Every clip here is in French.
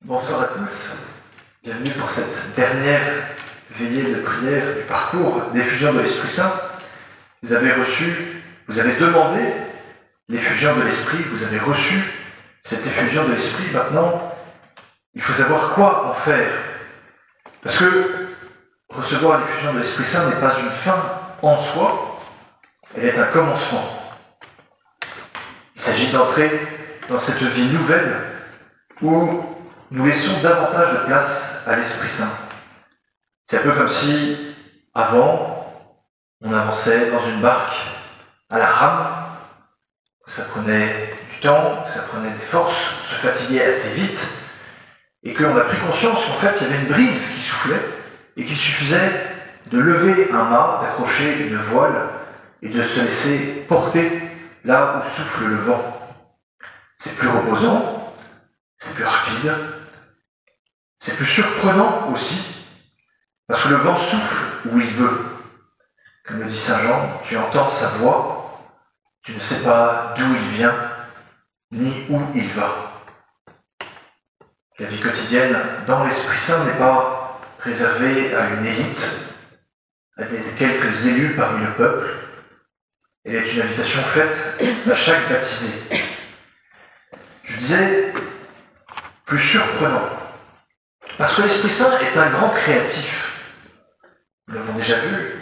Bonsoir à tous, bienvenue pour cette dernière veillée de prière du parcours d'effusion de l'Esprit Saint. Vous avez demandé l'effusion de l'Esprit, vous avez reçu cette effusion de l'Esprit. Maintenant, il faut savoir quoi en faire. Parce que recevoir l'effusion de l'Esprit Saint n'est pas une fin en soi, elle est un commencement. Il s'agit d'entrer dans cette vie nouvelle où nous laissons davantage de place à l'Esprit Saint. C'est un peu comme si, avant, on avançait dans une barque à la rame, que ça prenait du temps, que ça prenait des forces, on se fatiguait assez vite, et qu'on a pris conscience qu'en fait, il y avait une brise qui soufflait, et qu'il suffisait de lever un mât, d'accrocher une voile, et de se laisser porter là où souffle le vent. C'est plus reposant, c'est plus rapide, c'est plus surprenant aussi, parce que le vent souffle où il veut. Comme le dit Saint Jean, tu entends sa voix, tu ne sais pas d'où il vient, ni où il va. La vie quotidienne dans l'Esprit Saint n'est pas réservée à une élite, à quelques élus parmi le peuple. Elle est une invitation faite à chaque baptisé. Je disais, plus surprenant, parce que l'Esprit Saint est un grand créatif. Nous l'avons déjà vu,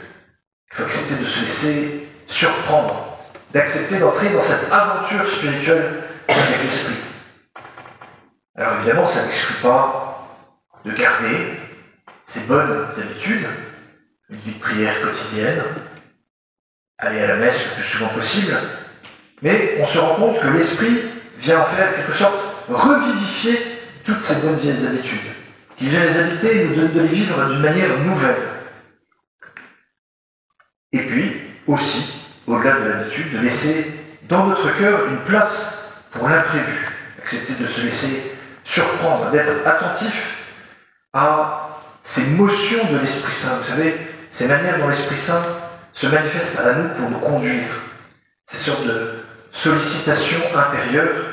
il faut accepter de se laisser surprendre, d'accepter d'entrer dans cette aventure spirituelle avec l'Esprit. Alors évidemment, ça n'exclut pas de garder ses bonnes habitudes, une vie de prière quotidienne, aller à la messe le plus souvent possible, mais on se rend compte que l'Esprit vient en faire, en quelque sorte, revivifier toutes ces bonnes vieilles habitudes, qu'il vient les habiter et nous donne de les vivre d'une manière nouvelle. Et puis, aussi, au-delà de l'habitude, de laisser dans notre cœur une place pour l'imprévu, accepter de se laisser surprendre, d'être attentif à ces motions de l'Esprit Saint. Vous savez, ces manières dont l'Esprit Saint se manifeste à nous pour nous conduire, ces sortes de sollicitations intérieures,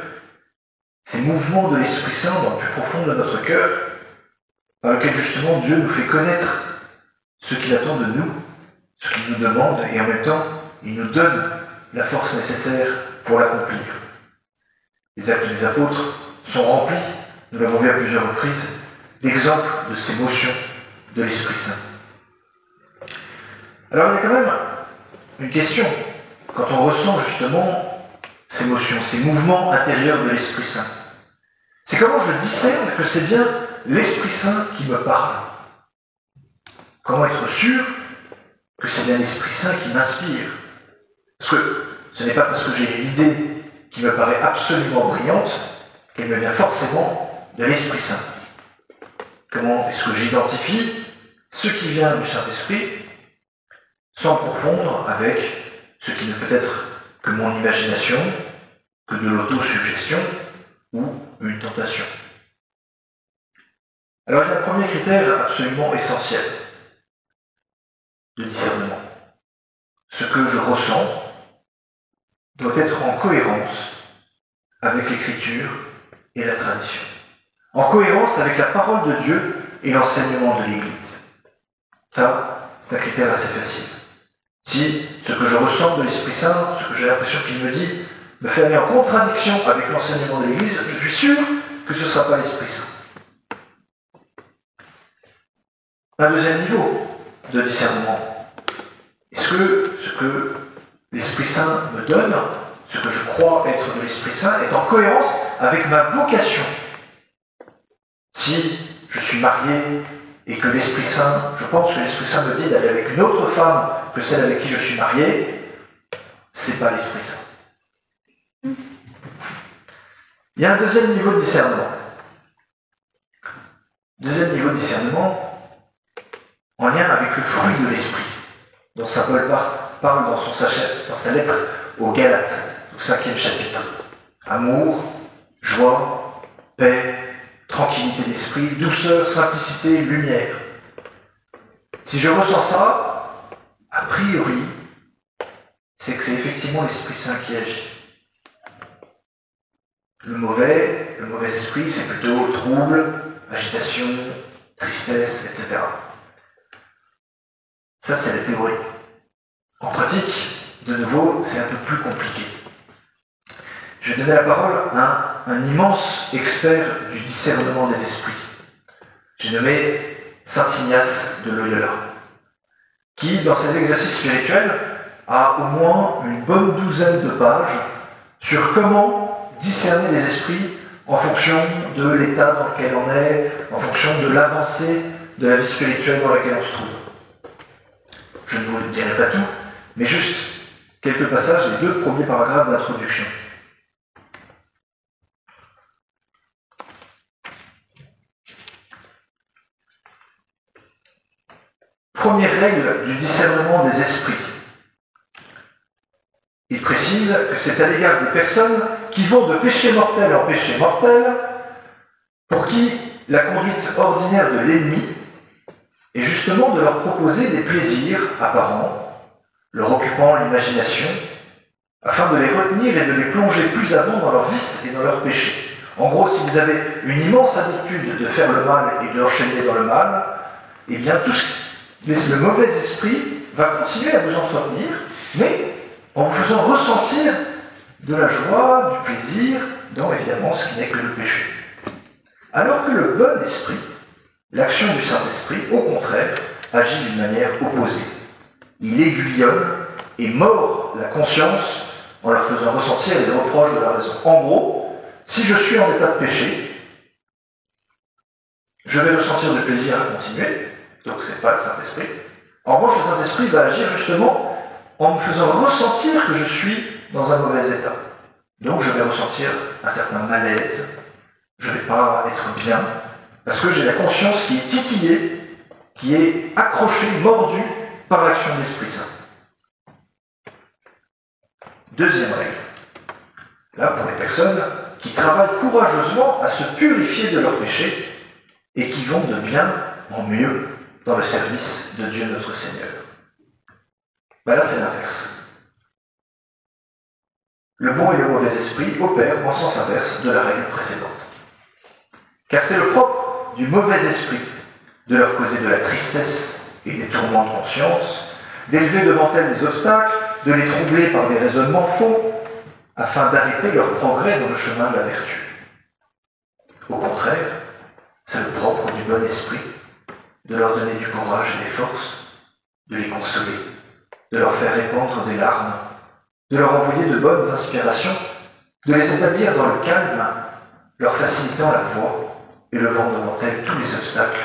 ces mouvements de l'Esprit Saint dans le plus profond de notre cœur, par lequel justement Dieu nous fait connaître ce qu'il attend de nous, ce qu'il nous demande, et en même temps, il nous donne la force nécessaire pour l'accomplir. Les actes des apôtres sont remplis, nous l'avons vu à plusieurs reprises, d'exemples de ces motions de l'Esprit Saint. Alors il y a quand même une question, quand on ressent justement ces motions, ces mouvements intérieurs de l'Esprit Saint. C'est comment je discerne que c'est bien l'Esprit Saint qui me parle. Comment être sûr que c'est bien l'Esprit Saint qui m'inspire. Parce que ce n'est pas parce que j'ai une idée qui me paraît absolument brillante qu'elle me vient forcément de l'Esprit Saint. Comment est-ce que j'identifie ce qui vient du Saint-Esprit sans confondre avec ce qui ne peut être que mon imagination, que de l'autosuggestion ou une tentation. Alors il y a un premier critère absolument essentiel de discernement. Ce que je ressens doit être en cohérence avec l'Écriture et la tradition. En cohérence avec la parole de Dieu et l'enseignement de l'Église. Ça, c'est un critère assez facile. Si ce que je ressens de l'Esprit Saint, ce que j'ai l'impression qu'il me dit, me fait aller en contradiction avec l'enseignement de l'Église, je suis sûr que ce ne sera pas l'Esprit Saint. Un deuxième niveau de discernement. Est-ce que ce que l'Esprit Saint me donne, ce que je crois être de l'Esprit Saint, est en cohérence avec ma vocation? Si je suis marié et que l'Esprit Saint, je pense que l'Esprit Saint me dit d'aller avec une autre femme que celle avec qui je suis marié, c'est pas l'Esprit Saint. Il y a un deuxième niveau de discernement. Deuxième niveau de discernement en lien avec le fruit de l'Esprit, dont saint Paul parle dans sa lettre aux Galates, au 5e chapitre. Amour, joie, paix, tranquillité d'esprit, douceur, simplicité, lumière. Si je ressens ça, a priori, c'est que c'est effectivement l'Esprit Saint qui agit. Le mauvais esprit, c'est plutôt trouble, agitation, tristesse, etc. Ça, c'est la théorie. En pratique, de nouveau, c'est un peu plus compliqué. Je vais donner la parole à un immense expert du discernement des esprits. J'ai nommé Saint Ignace de Loyola, qui, dans ses exercices spirituels, a au moins une bonne douzaine de pages sur comment discerner les esprits en fonction de l'état dans lequel on est, en fonction de l'avancée de la vie spirituelle dans laquelle on se trouve. Je ne vous le dirai pas tout, mais juste quelques passages des 2 premiers paragraphes d'introduction. Première règle du discernement des esprits. Il précise que c'est à l'égard des personnes qui vont de péché mortel en péché mortel, pour qui la conduite ordinaire de l'ennemi est justement de leur proposer des plaisirs apparents, leur occupant l'imagination, afin de les retenir et de les plonger plus avant dans leurs vices et dans leurs péchés. En gros, si vous avez une immense habitude de faire le mal et d'enchaîner dans le mal, eh bien le mauvais esprit va continuer à vous entretenir, mais en vous faisant ressentir de la joie, du plaisir, dans évidemment ce qui n'est que le péché. Alors que le bon esprit, l'action du Saint-Esprit, au contraire, agit d'une manière opposée. Il aiguillonne et mord la conscience en leur faisant ressentir les reproches de la raison. En gros, si je suis en état de péché, je vais ressentir du plaisir à continuer, donc ce n'est pas le Saint-Esprit. En revanche, le Saint-Esprit va agir justement en me faisant ressentir que je suis dans un mauvais état. Donc je vais ressentir un certain malaise, je ne vais pas être bien, parce que j'ai la conscience qui est titillée, qui est accrochée, mordue par l'action de l'Esprit Saint. Deuxième règle. Là, pour les personnes qui travaillent courageusement à se purifier de leurs péchés et qui vont de bien en mieux dans le service de Dieu notre Seigneur. Ben là, c'est l'inverse. Le bon et le mauvais esprit opèrent en sens inverse de la règle précédente. Car c'est le propre du mauvais esprit de leur causer de la tristesse et des tourments de conscience, d'élever devant elles des obstacles, de les troubler par des raisonnements faux, afin d'arrêter leur progrès dans le chemin de la vertu. Au contraire, c'est le propre du bon esprit de leur donner du courage et des forces, de les consoler, de leur faire répandre des larmes, de leur envoyer de bonnes inspirations, de les établir dans le calme, leur facilitant la voie et levant devant elles tous les obstacles,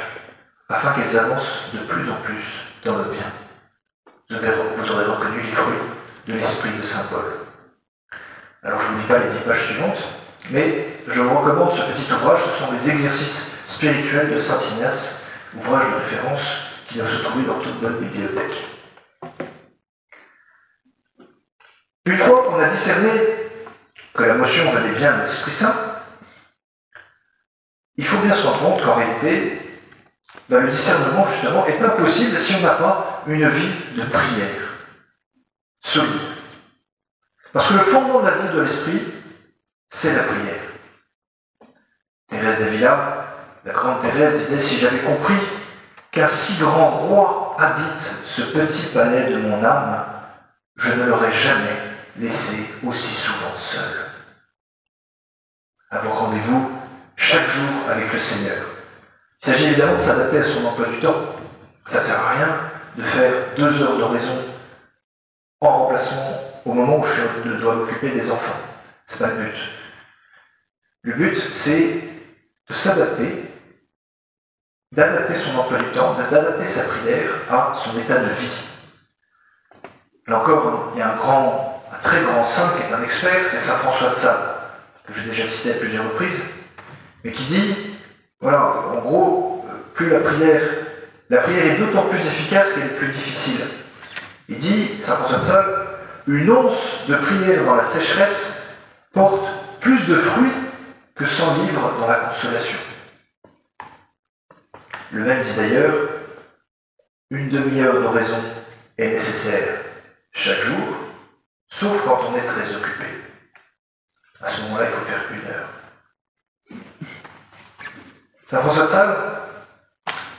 afin qu'elles avancent de plus en plus dans le bien. Vous aurez reconnu les fruits de l'esprit de saint Paul. Alors je ne vous lis pas les 10 pages suivantes, mais je vous recommande ce petit ouvrage, ce sont les exercices spirituels de saint Ignace, ouvrage de référence qui doit se trouver dans toute bonne bibliothèque. Une fois qu'on a discerné que la motion venait bien de l'Esprit Saint, il faut bien se rendre compte qu'en réalité, le discernement, justement, est impossible si on n'a pas une vie de prière solide. Parce que le fondement de la vie de l'Esprit, c'est la prière. Thérèse d'Avila, la grande Thérèse, disait « Si j'avais compris qu'un si grand roi habite ce petit palais de mon âme, je ne l'aurais jamais laissé aussi souvent seul. » Avoir rendez-vous chaque jour avec le Seigneur. Il s'agit évidemment de s'adapter à son emploi du temps. Ça ne sert à rien de faire 2 heures d'oraison en remplacement au moment où je dois m'occuper des enfants. Ce n'est pas le but. Le but, c'est de s'adapter, d'adapter son emploi du temps, d'adapter sa prière à son état de vie. Là encore, il y a un très grand saint qui est un expert, c'est saint François de Sales, que j'ai déjà cité à plusieurs reprises, mais qui dit, voilà, en gros, plus la prière est d'autant plus efficace qu'elle est plus difficile. Il dit, saint François de Sales, une once de prière dans la sécheresse porte plus de fruits que 100 livres dans la consolation. Le même dit d'ailleurs, une demi-heure d'oraison est nécessaire chaque jour, sauf quand on est très occupé. À ce moment-là, il faut faire 1 heure. Saint François de Sales,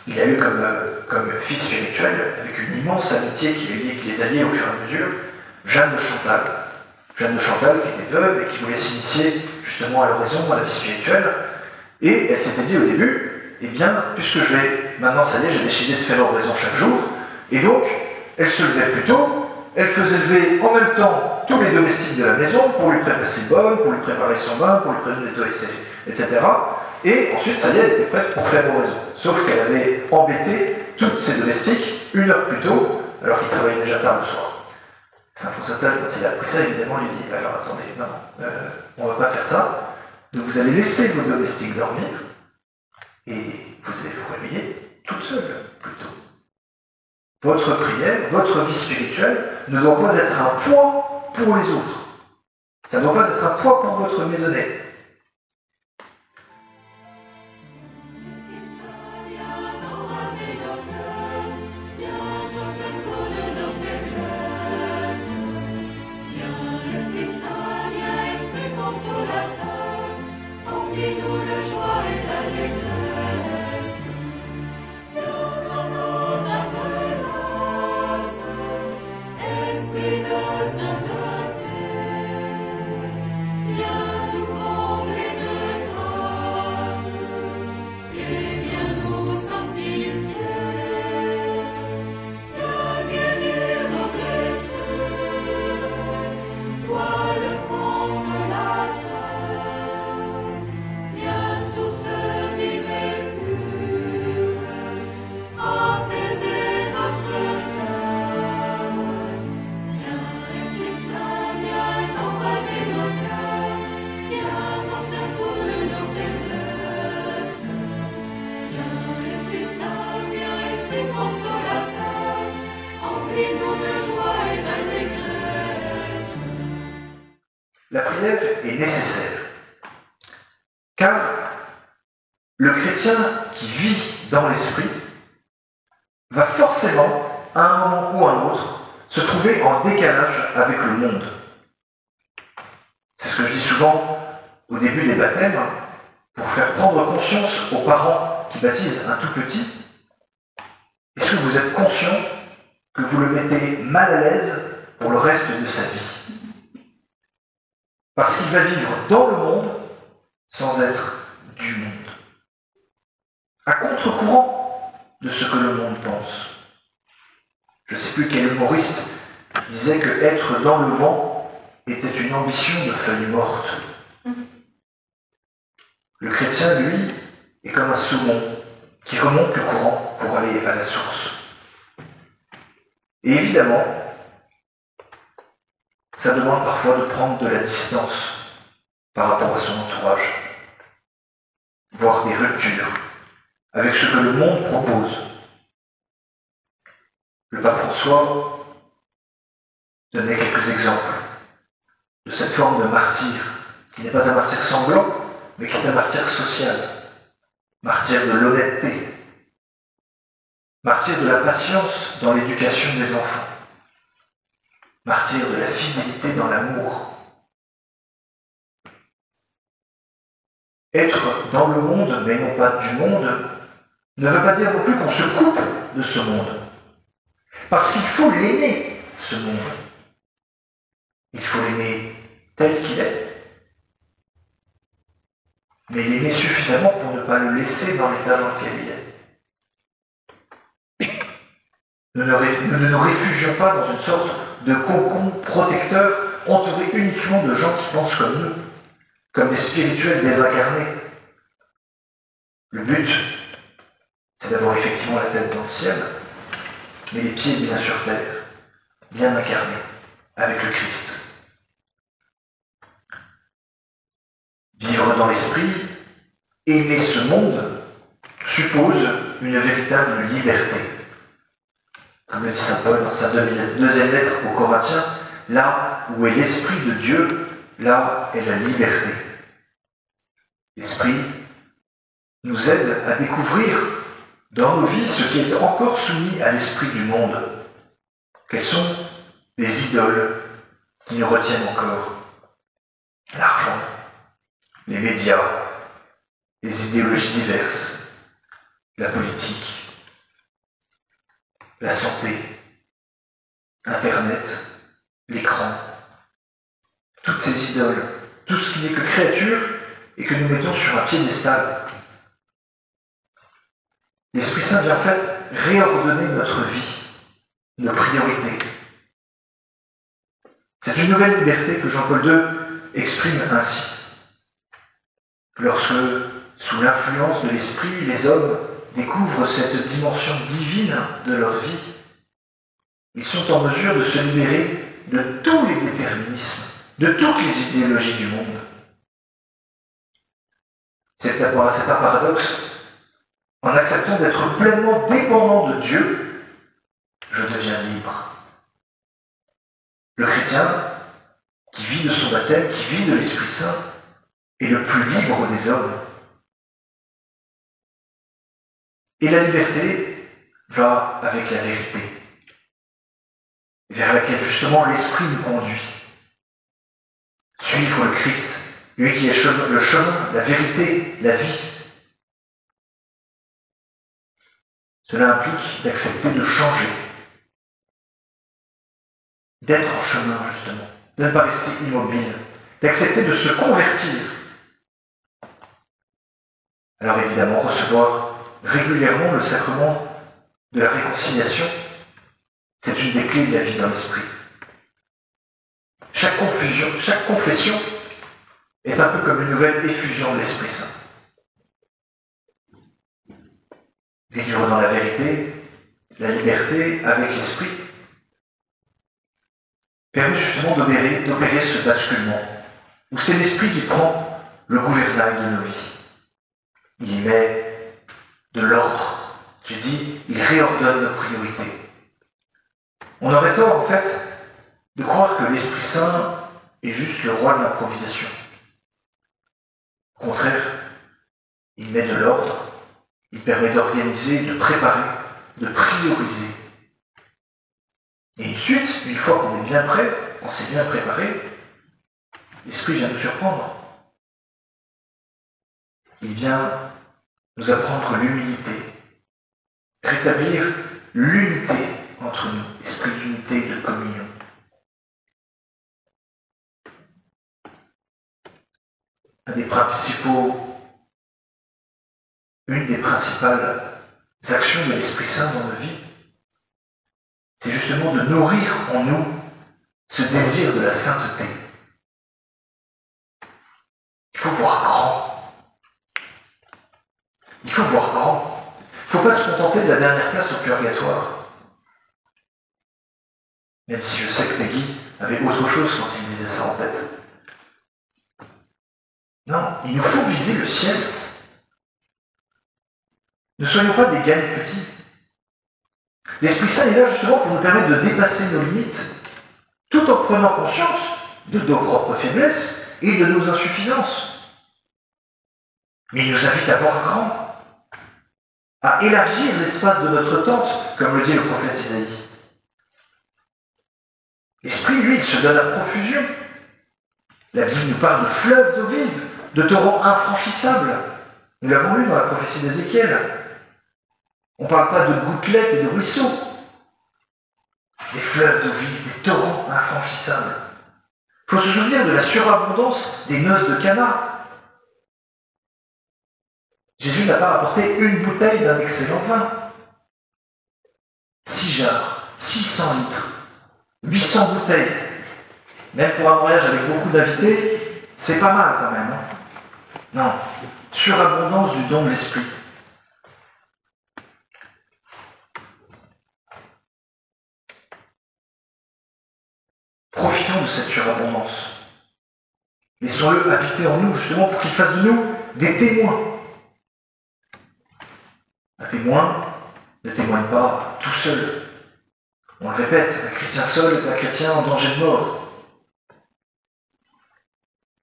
il a eu comme fille spirituelle, avec une immense amitié qui les alliait au fur et à mesure, Jeanne de Chantal. Jeanne de Chantal qui était veuve et qui voulait s'initier justement à l'oraison, à la vie spirituelle. Et elle s'était dit au début, eh bien, puisque maintenant ça y est, j'ai décidé de faire l'oraison chaque jour, et donc, elle se levait plus tôt, elle faisait lever en même temps tous les domestiques de la maison pour lui préparer ses bonnes, pour lui préparer son bain, pour lui préparer nettoyer etc. Et ensuite, ça y est, elle était prête pour faire l'oraison. Sauf qu'elle avait embêté tous ses domestiques 1 heure plus tôt, alors qu'ils travaillaient déjà tard le soir. Saint François de Sales, quand il a appris ça, évidemment, il dit, alors attendez, non, on ne va pas faire ça. Donc vous allez laisser vos domestiques dormir, et vous allez vous réveiller toute seule, plutôt. Votre prière, votre vie spirituelle ne doit pas être un poids pour les autres. Ça ne doit pas être un poids pour votre maisonnée. La prière est nécessaire, car le chrétien qui vit dans l'esprit va forcément, à un moment ou à un autre, se trouver en décalage avec le monde. C'est ce que je dis souvent au début des baptêmes, pour faire prendre conscience aux parents qui baptisent un tout petit. Est-ce que vous êtes conscient que vous le mettez mal à l'aise pour le reste de sa vie ? Parce qu'il va vivre dans le monde sans être du monde. À contre-courant de ce que le monde pense. Je ne sais plus quel humoriste disait que être dans le vent était une ambition de feuille morte. Le chrétien, lui, est comme un saumon qui remonte le courant pour aller à la source. Et évidemment, ça demande parfois de prendre de la distance par rapport à son entourage, voire des ruptures avec ce que le monde propose. Le pape François donnait quelques exemples de cette forme de martyr, qui n'est pas un martyr sanglant, mais qui est un martyr social, martyr de l'honnêteté, martyr de la patience dans l'éducation des enfants, martyr de la fidélité dans l'amour. Être dans le monde, mais non pas du monde, ne veut pas dire non plus qu'on se coupe de ce monde. Parce qu'il faut l'aimer, ce monde. Il faut l'aimer tel qu'il est, mais l'aimer suffisamment pour ne pas le laisser dans l'état dans lequel il est. Nous ne nous réfugions pas dans une sorte de cocon protecteur entouré uniquement de gens qui pensent comme nous, comme des spirituels désincarnés. Le but, c'est d'avoir effectivement la tête dans le ciel, mais les pieds bien sur terre, bien incarnés, avec le Christ. Vivre dans l'esprit, aimer ce monde, suppose une véritable liberté. Comme le dit saint Paul dans sa deuxième lettre aux Corinthiens, là où est l'Esprit de Dieu, là est la liberté. L'Esprit nous aide à découvrir dans nos vies ce qui est encore soumis à l'esprit du monde. Quelles sont les idoles qui nous retiennent encore? L'argent, les médias, les idéologies diverses. la politique, la santé, Internet, l'écran, toutes ces idoles, tout ce qui n'est que créature et que nous mettons sur un piédestal. L'Esprit Saint vient en fait réordonner notre vie, nos priorités. C'est une nouvelle liberté que Jean-Paul II exprime ainsi. Lorsque, sous l'influence de l'Esprit, les hommes découvrent cette dimension divine de leur vie, ils sont en mesure de se libérer de tous les déterminismes, de toutes les idéologies du monde. C'est un paradoxe. En acceptant d'être pleinement dépendant de Dieu, je deviens libre. Le chrétien, qui vit de son baptême, qui vit de l'Esprit Saint, est le plus libre des hommes. Et la liberté va avec la vérité, vers laquelle justement l'Esprit nous conduit. Suivre le Christ, lui qui est le chemin, la vérité, la vie. Cela implique d'accepter de changer, d'être en chemin justement, de ne pas rester immobile, d'accepter de se convertir. Alors évidemment, recevoir régulièrement le sacrement de la réconciliation, c'est une des clés de la vie dans l'esprit. Chaque confession est un peu comme une nouvelle effusion de l'Esprit Saint. Vivre dans la vérité, la liberté avec l'Esprit, permet justement d'opérer ce basculement, où c'est l'Esprit qui prend le gouvernail de nos vies. Il y met de l'ordre. J'ai dit, il réordonne nos priorités. On aurait tort, en fait, de croire que l'Esprit Saint est juste le roi de l'improvisation. Au contraire, il met de l'ordre, il permet d'organiser, de préparer, de prioriser. Et ensuite, une fois qu'on est bien prêt, on s'est bien préparé, l'Esprit vient nous surprendre. Il vient nous apprendre l'humilité, rétablir l'unité entre nous, esprit d'unité et de communion. Une des principales actions de l'Esprit Saint dans nos vies, c'est justement de nourrir en nous ce désir de la sainteté. Il faut voir grand. Il faut voir grand. Il ne faut pas se contenter de la dernière place au purgatoire. Même si je sais que Peggy avait autre chose quand il disait ça en tête. Non, il nous faut viser le ciel. Ne soyons pas des gains petits. L'Esprit Saint est là justement pour nous permettre de dépasser nos limites, tout en prenant conscience de nos propres faiblesses et de nos insuffisances. Mais il nous invite à voir grand, à élargir l'espace de notre tente, comme le dit le prophète Isaïe. L'Esprit, lui, il se donne à profusion. La Bible nous parle de fleuves d'eau vive, de torrents infranchissables. Nous l'avons lu dans la prophétie d'Ézéchiel. On ne parle pas de gouttelettes et de ruisseaux. Des fleuves d'eau vive, des torrents infranchissables. Il faut se souvenir de la surabondance des noces de Cana. Jésus n'a pas apporté une bouteille d'un excellent vin. 6 jarres, 600 litres, 800 bouteilles. Même pour un mariage avec beaucoup d'invités, c'est pas mal quand même. Non, surabondance du don de l'Esprit. Profitons de cette surabondance. Laissons-le habiter en nous, justement, pour qu'il fasse de nous des témoins. Un témoin ne témoigne pas tout seul. On le répète, un chrétien seul est un chrétien en danger de mort.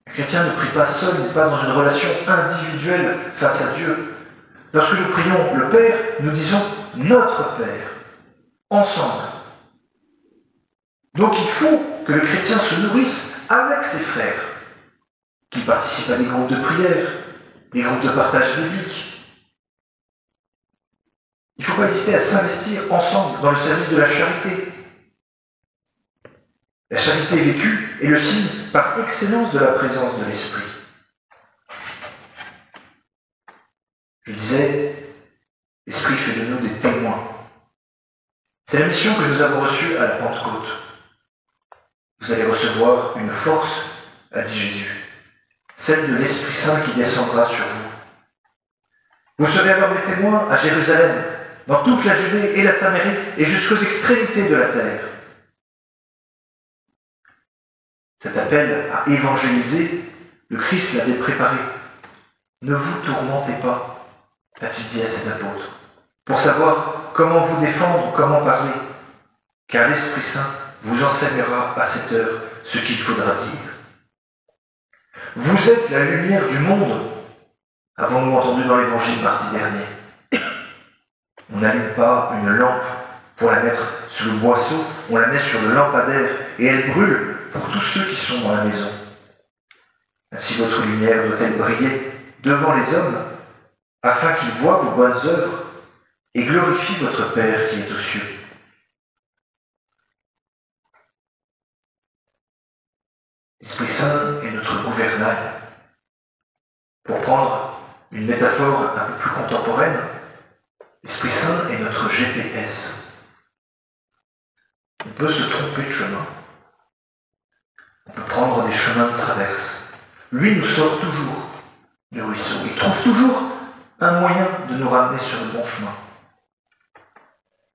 Un chrétien ne prie pas seul, n'est pas dans une relation individuelle face à Dieu. Lorsque nous prions le Père, nous disons notre Père, ensemble. Donc il faut que le chrétien se nourrisse avec ses frères, qu'il participe à des groupes de prière, des groupes de partage biblique. Il ne faut pas hésiter à s'investir ensemble dans le service de la charité. La charité vécue est le signe par excellence de la présence de l'Esprit. Je disais, l'Esprit fait de nous des témoins. C'est la mission que nous avons reçue à la Pentecôte. Vous allez recevoir une force, a dit Jésus, celle de l'Esprit Saint qui descendra sur vous. Vous serez alors mes témoins à Jérusalem, dans toute la Judée et la Samarie et jusqu'aux extrémités de la terre. Cet appel à évangéliser, le Christ l'avait préparé. Ne vous tourmentez pas, a-t-il dit à ses apôtres, pour savoir comment vous défendre, comment parler, car l'Esprit Saint vous enseignera à cette heure ce qu'il faudra dire. Vous êtes la lumière du monde, avons-nous entendu dans l'Évangile mardi dernier. On n'allume pas une lampe pour la mettre sous le boisseau, on la met sur le lampadaire et elle brûle pour tous ceux qui sont dans la maison. Ainsi votre lumière doit-elle briller devant les hommes, afin qu'ils voient vos bonnes œuvres et glorifient votre Père qui est aux cieux. L'Esprit Saint est notre gouvernail. Pour prendre une métaphore un peu plus contemporaine, l'Esprit Saint est notre GPS. On peut se tromper de chemin. On peut prendre des chemins de traverse. Lui nous sort toujours du ruisseau. Il trouve toujours un moyen de nous ramener sur le bon chemin.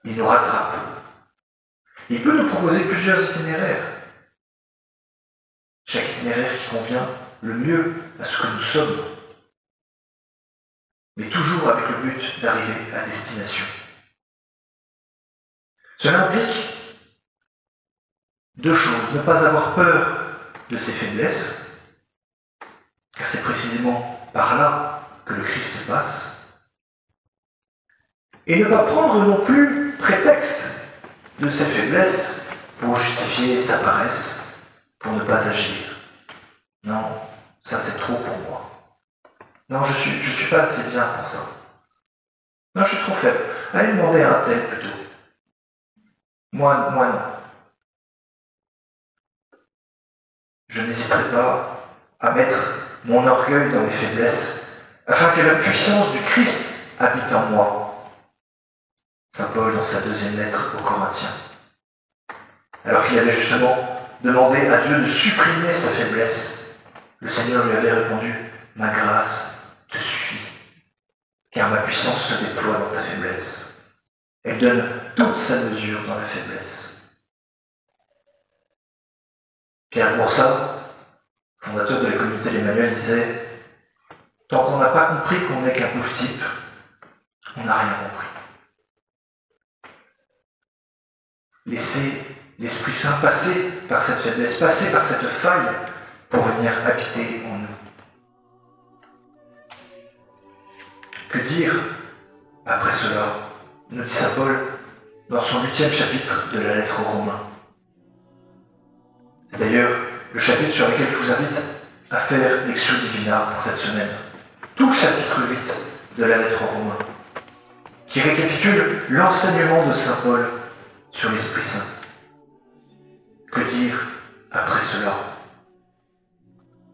Il nous rattrape. Il peut nous proposer plusieurs itinéraires. Chaque itinéraire qui convient le mieux à ce que nous sommes. Mais toujours avec le but d'arriver à destination. Cela implique deux choses. Ne pas avoir peur de ses faiblesses, car c'est précisément par là que le Christ passe. Et ne pas prendre non plus prétexte de ses faiblesses pour justifier sa paresse, pour ne pas agir. Non, ça c'est trop pour moi. Non, je suis pas assez bien pour ça. Non, je suis trop faible. Allez demander à un tel plutôt. Moi non. Je n'hésiterai pas à mettre mon orgueil dans mes faiblesses, afin que la puissance du Christ habite en moi. Saint Paul dans sa deuxième lettre aux Corinthiens. Alors qu'il avait justement demandé à Dieu de supprimer sa faiblesse, le Seigneur lui avait répondu « Ma grâce te suffit, car ma puissance se déploie dans ta faiblesse. Elle donne toute sa mesure dans la faiblesse. » Pierre Boursat, fondateur de la communauté d'Emmanuel, disait « Tant qu'on n'a pas compris qu'on n'est qu'un pauvre type, on n'a rien compris. » Laissez l'Esprit Saint passer par cette faiblesse, passer par cette faille pour venir habiter en nous. Que dire après cela, nous dit saint Paul dans son 8e chapitre de la lettre aux Romains. C'est d'ailleurs le chapitre sur lequel je vous invite à faire Lectio Divina pour cette semaine. Tout le chapitre 8 de la lettre aux Romains, qui récapitule l'enseignement de saint Paul sur l'Esprit Saint. Que dire après cela?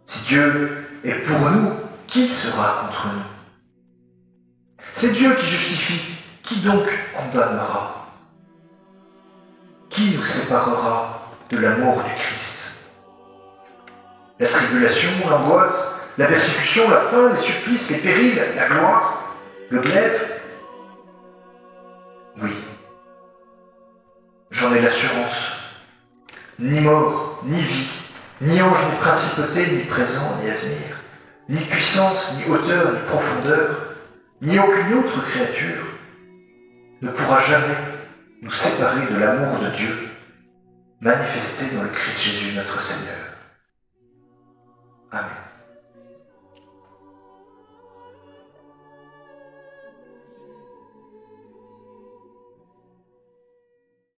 Si Dieu est pour nous, qui sera contre nous? C'est Dieu qui justifie. Qui donc condamnera? Qui nous séparera de l'amour du Christ? La tribulation, l'angoisse, la persécution, la faim, les supplices, les périls, la gloire, le glaive? Oui. J'en ai l'assurance. Ni mort, ni vie, ni ange, ni principauté, ni présent, ni avenir, ni puissance, ni hauteur, ni profondeur, ni aucune autre créature ne pourra jamais nous séparer de l'amour de Dieu manifesté dans le Christ Jésus notre Seigneur. Amen.